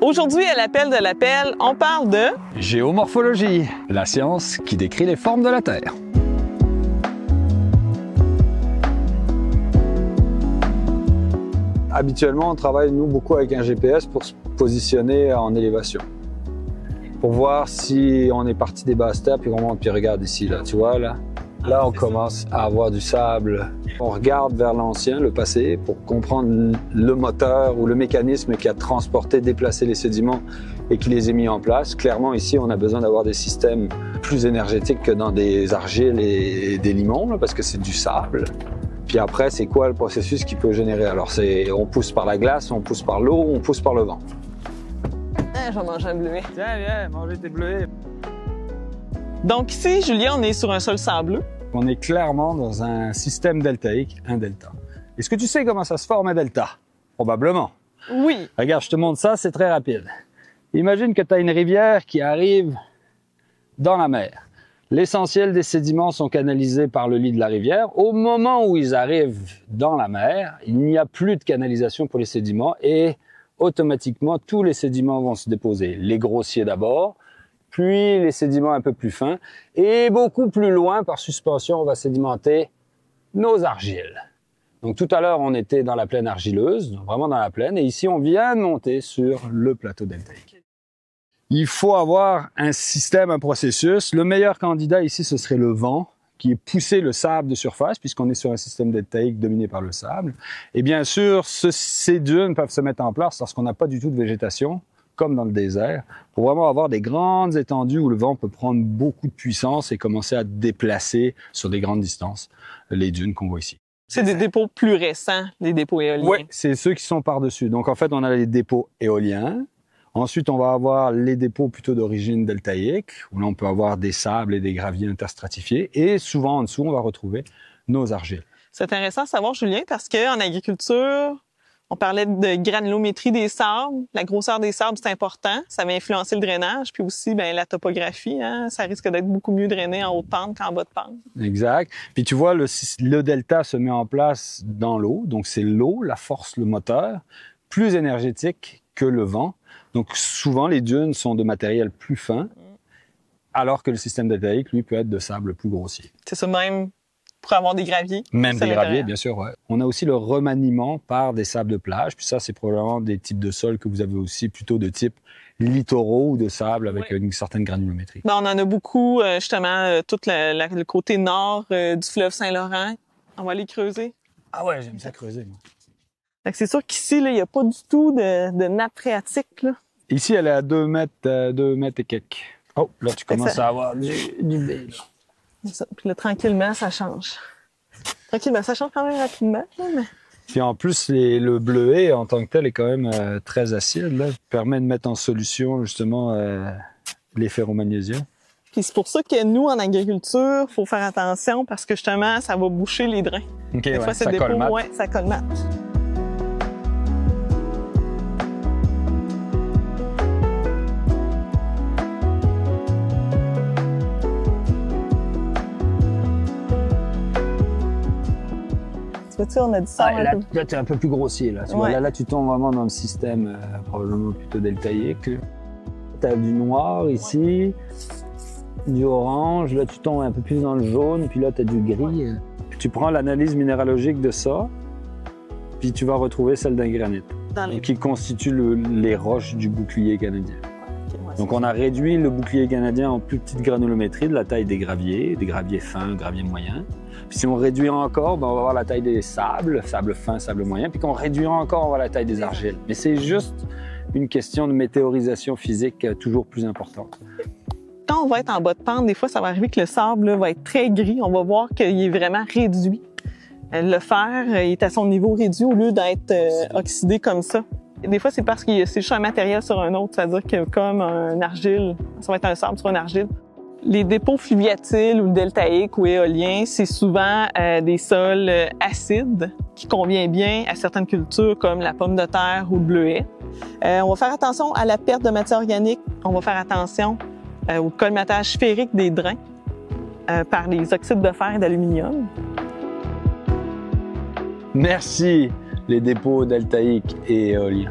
Aujourd'hui, à l'appel de l'appel, on parle de géomorphologie, la science qui décrit les formes de la Terre. Habituellement, on travaille, nous, beaucoup avec un GPS pour se positionner en élévation. Pour voir si on est parti des basses terres, puis on monte, puis regarde ici, là, tu vois, là. Là, on commence à avoir du sable. On regarde vers l'ancien, le passé, pour comprendre le moteur ou le mécanisme qui a transporté, déplacé les sédiments et qui les a mis en place. Clairement, ici, on a besoin d'avoir des systèmes plus énergétiques que dans des argiles et des limons, là, parce que c'est du sable. Puis après, c'est quoi le processus qui peut générer? Alors, on pousse par la glace, on pousse par l'eau, on pousse par le vent. Ah, je vais manger un bleuet. Tiens, viens, manger tes bleuets. Donc ici, Julien, on est sur un sol sableux. On est clairement dans un système deltaïque, un delta. Est-ce que tu sais comment ça se forme un delta? Probablement. Oui. Regarde, je te montre ça, c'est très rapide. Imagine que tu as une rivière qui arrive dans la mer. L'essentiel des sédiments sont canalisés par le lit de la rivière. Au moment où ils arrivent dans la mer, il n'y a plus de canalisation pour les sédiments et automatiquement, tous les sédiments vont se déposer. Les grossiers d'abord, puis les sédiments un peu plus fins, et beaucoup plus loin, par suspension, on va sédimenter nos argiles. Donc tout à l'heure, on était dans la plaine argileuse, vraiment dans la plaine, et ici, on vient de monter sur le plateau deltaïque. Il faut avoir un système, un processus. Le meilleur candidat ici, ce serait le vent, qui est pousser le sable de surface, puisqu'on est sur un système deltaïque dominé par le sable. Et bien sûr, ces dunes peuvent se mettre en place lorsqu'on n'a pas du tout de végétation, comme dans le désert, pour vraiment avoir des grandes étendues où le vent peut prendre beaucoup de puissance et commencer à déplacer sur des grandes distances les dunes qu'on voit ici. C'est des dépôts plus récents, les dépôts éoliens. Oui, c'est ceux qui sont par-dessus. Donc en fait, on a les dépôts éoliens. Ensuite, on va avoir les dépôts plutôt d'origine deltaïque, où là, on peut avoir des sables et des graviers interstratifiés. Et souvent, en dessous, on va retrouver nos argiles. C'est intéressant à savoir, Julien, parce qu'en agriculture, on parlait de granulométrie des sables. La grosseur des sables, c'est important. Ça va influencer le drainage. Puis aussi, la topographie, hein, ça risque d'être beaucoup mieux drainé en haute pente qu'en bas de pente. Exact. Puis tu vois, le delta se met en place dans l'eau. Donc, c'est l'eau, la force, le moteur, plus énergétique que le vent. Donc, souvent, les dunes sont de matériel plus fin, alors que le système deltaïque, lui, peut être de sable plus grossier. C'est ça, même pour avoir des graviers. Même des graviers, bien sûr, ouais. On a aussi le remaniement par des sables de plage. Puis ça, c'est probablement des types de sols que vous avez aussi plutôt de type littoraux ou de sable avec une certaine granulométrie. Ben, on en a beaucoup, justement, tout le côté nord du fleuve Saint-Laurent. On va aller creuser. Ah ouais, j'aime ça creuser, moi. C'est sûr qu'ici, il n'y a pas du tout de nappe phréatique, là. Ici, elle est à 2 mètres et quelques. Oh, là, tu commences à avoir du blé, là. Ça. Puis là, tranquillement, ça change. Tranquillement, ça change quand même rapidement. Là, mais... Puis en plus, le bleuet, en tant que tel, est quand même très acide. Là. Il permet de mettre en solution, justement, les ferromagnésiens. Puis c'est pour ça que nous, en agriculture, il faut faire attention parce que, justement, ça va boucher les drains. OK, des fois, ça colmate. Ouais, ça colmate. On a dit ça là, tu es un peu plus grossier. Là, tu vois, là, tu tombes vraiment dans le système probablement plutôt deltaïque. Tu as du noir ici, du orange. Là, tu tombes un peu plus dans le jaune. Puis là, tu as du gris. Tu prends l'analyse minéralogique de ça, puis tu vas retrouver celle d'un granit, qui constitue les roches du bouclier canadien. Donc, on a réduit le bouclier canadien en plus petite granulométrie de la taille des graviers fins, graviers moyens. Puis si on réduit encore, on va avoir la taille des sables fins, sables moyens. Puis qu'on réduira encore, on va avoir la taille des argiles. Mais c'est juste une question de météorisation physique toujours plus importante. Quand on va être en bas de pente, des fois, ça va arriver que le sable là, va être très gris. On va voir qu'il est vraiment réduit. Le fer est à son niveau réduit au lieu d'être oxydé comme ça. Des fois, c'est parce que c'est juste un matériel sur un autre. C'est-à-dire que comme un argile, ça va être un sable sur un argile. Les dépôts fluviatiles ou deltaïques ou éoliens, c'est souvent des sols acides qui conviennent bien à certaines cultures comme la pomme de terre ou le bleuet. On va faire attention à la perte de matière organique. On va faire attention au colmatage sphérique des drains par les oxydes de fer et d'aluminium. Merci les dépôts deltaïques et éoliens.